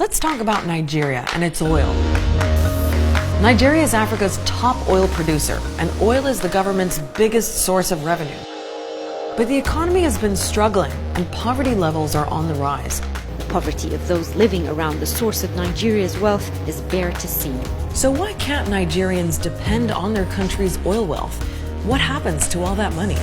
Let's talk about Nigeria and its oil. Nigeria is Africa's top oil producer, and oil is the government's biggest source of revenue. But the economy has been struggling, and poverty levels are on the rise. Poverty of those living around the source of Nigeria's wealth is bare to see. So why can't Nigerians depend on their country's oil wealth? What happens to all that money?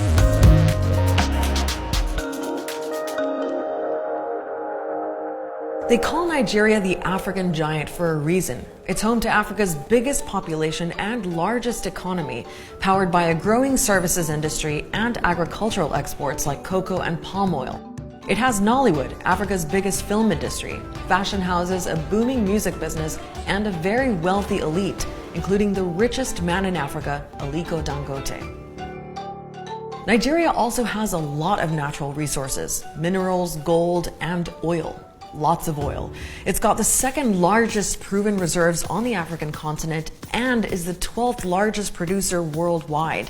They call Nigeria the African giant for a reason. It's home to Africa's biggest population and largest economy, powered by a growing services industry and agricultural exports like cocoa and palm oil. It has Nollywood, Africa's biggest film industry, fashion houses, a booming music business, and a very wealthy elite, including the richest man in Africa, Aliko Dangote. Nigeria also has a lot of natural resources: minerals, gold, and oil. Lots of oil. It's got the second largest proven reserves on the African continent and is the 12th largest producer worldwide.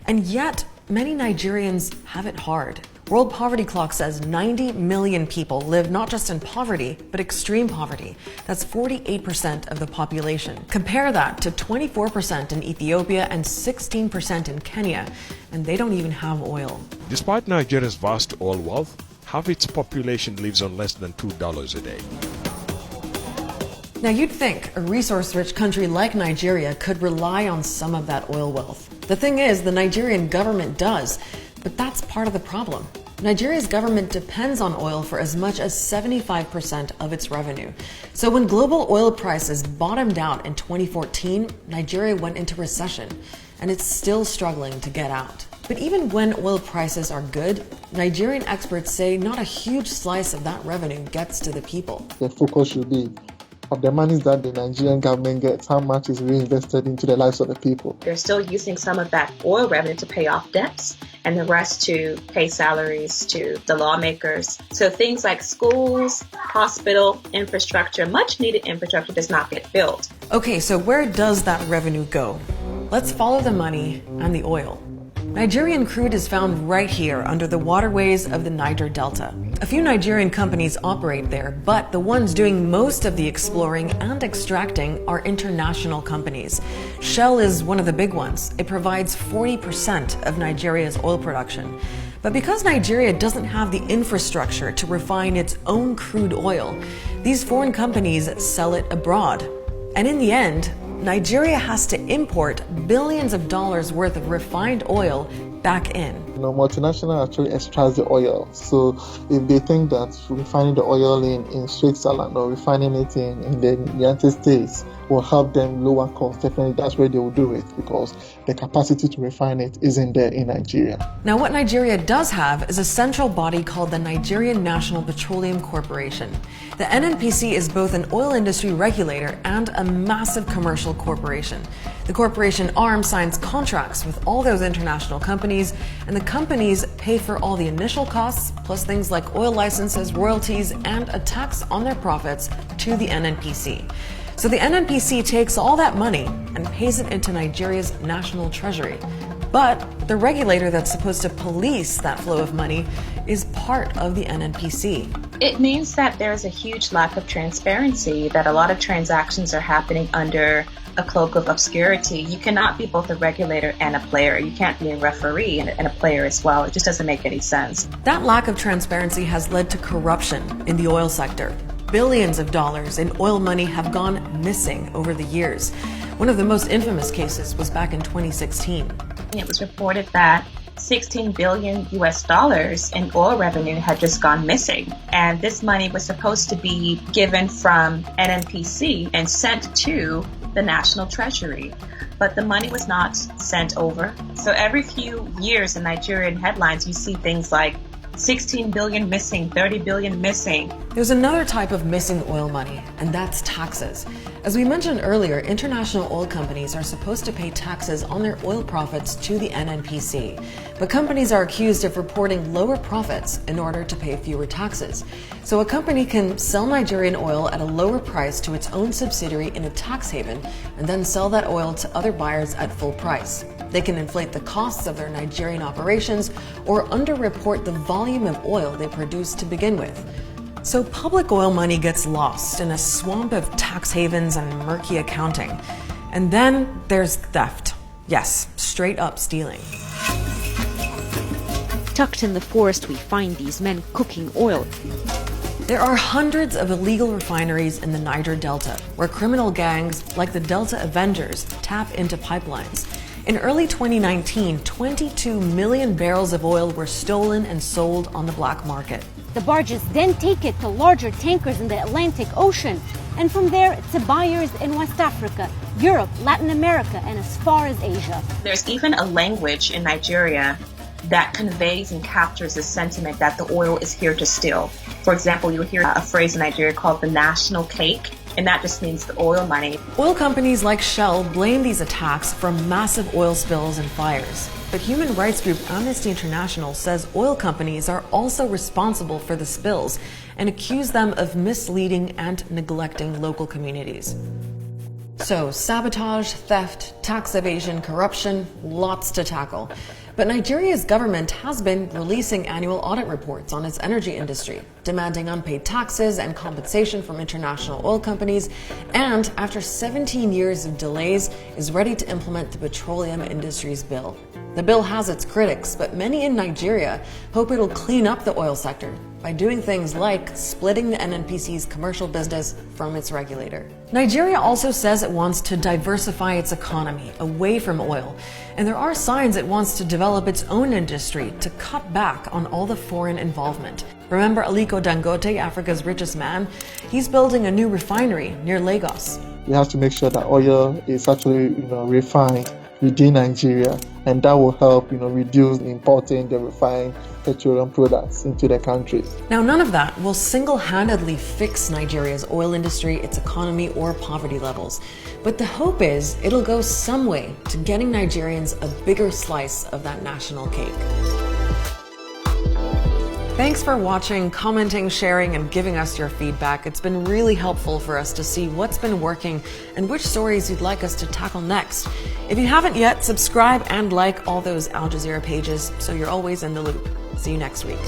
And yet, many Nigerians have it hard. World Poverty Clock says 90 million people live not just in poverty, but extreme poverty. That's 48% of the population. Compare that to 24% in Ethiopia and 16% in Kenya, and they don't even have oil. Despite Nigeria's vast oil wealth, half its population lives on less than $2 a day. Now you'd think a resource-rich country like Nigeria could rely on some of that oil wealth. The thing is, the Nigerian government does, but that's part of the problem. Nigeria's government depends on oil for as much as 75% of its revenue. So when global oil prices bottomed out in 2014, Nigeria went into recession, and it's still struggling to get out. But even when oil prices are good, Nigerian experts say not a huge slice of that revenue gets to the people. The focus should be of the monies that the Nigerian government gets, how much is reinvested into the lives of the people. They're still using some of that oil revenue to pay off debts and the rest to pay salaries to the lawmakers. So things like schools, hospital, infrastructure, much needed infrastructure does not get built. Okay, so where does that revenue go? Let's follow the money and the oil. Nigerian crude is found right here under the waterways of the Niger Delta. A few Nigerian companies operate there, but the ones doing most of the exploring and extracting are international companies. Shell is one of the big ones. It provides 40% of Nigeria's oil production. But because Nigeria doesn't have the infrastructure to refine its own crude oil, these foreign companies sell it abroad. And in the end, Nigeria has to import billions of dollars worth of refined oil back in. Multinational actually extracts the oil. So if they think that refining the oil in Switzerland or refining it in the United States will help them lower costs, definitely that's where they will do it, because the capacity to refine it isn't there in Nigeria. Now, what Nigeria does have is a central body called the Nigerian National Petroleum Corporation. The NNPC is both an oil industry regulator and a massive commercial corporation. The corporation arm signs contracts with all those international companies, and the companies pay for all the initial costs, plus things like oil licenses, royalties, and a tax on their profits to the NNPC. So the NNPC takes all that money and pays it into Nigeria's national treasury. But the regulator that's supposed to police that flow of money is part of the NNPC. It means that there's a huge lack of transparency, that a lot of transactions are happening under a cloak of obscurity. You cannot be both a regulator and a player. You can't be a referee and a player as well. It just doesn't make any sense. That lack of transparency has led to corruption in the oil sector. Billions of dollars in oil money have gone missing over the years. One of the most infamous cases was back in 2016. It was reported that $16 billion in oil revenue had just gone missing. And this money was supposed to be given from NNPC and sent to the National Treasury. But the money was not sent over. So every few years in Nigerian headlines, you see things like 16 billion missing, 30 billion missing. There's another type of missing oil money, and that's taxes. As we mentioned earlier, international oil companies are supposed to pay taxes on their oil profits to the NNPC. But companies are accused of reporting lower profits in order to pay fewer taxes. So a company can sell Nigerian oil at a lower price to its own subsidiary in a tax haven and then sell that oil to other buyers at full price. They can inflate the costs of their Nigerian operations or underreport the volume of oil they produce to begin with. So public oil money gets lost in a swamp of tax havens and murky accounting. And then there's theft. Yes, straight up stealing. Tucked in the forest, we find these men cooking oil. There are hundreds of illegal refineries in the Niger Delta, where criminal gangs like the Delta Avengers tap into pipelines. In early 2019, 22 million barrels of oil were stolen and sold on the black market. The barges then take it to larger tankers in the Atlantic Ocean, and from there to buyers in West Africa, Europe, Latin America, and as far as Asia. There's even a language in Nigeria that conveys and captures the sentiment that the oil is here to steal. For example, you'll hear a phrase in Nigeria called the national cake, and that just means the oil money. Oil companies like Shell blame these attacks for massive oil spills and fires. But human rights group Amnesty International says oil companies are also responsible for the spills and accuse them of misleading and neglecting local communities. So, sabotage, theft, tax evasion, corruption, lots to tackle. But Nigeria's government has been releasing annual audit reports on its energy industry, demanding unpaid taxes and compensation from international oil companies, and after 17 years of delays, is ready to implement the Petroleum Industries Bill. The bill has its critics, but many in Nigeria hope it'll clean up the oil sector by doing things like splitting the NNPC's commercial business from its regulator. Nigeria also says it wants to diversify its economy away from oil, and there are signs it wants to develop its own industry to cut back on all the foreign involvement. Remember Aliko Dangote, Africa's richest man? He's building a new refinery near Lagos. We have to make sure that oil is actually refined within Nigeria, and that will help reduce importing the refined petroleum products into the country. Now, none of that will single-handedly fix Nigeria's oil industry, its economy, or poverty levels. But the hope is it'll go some way to getting Nigerians a bigger slice of that national cake. Thanks for watching, commenting, sharing, and giving us your feedback. It's been really helpful for us to see what's been working and which stories you'd like us to tackle next. If you haven't yet, subscribe and like all those Al Jazeera pages so you're always in the loop. See you next week.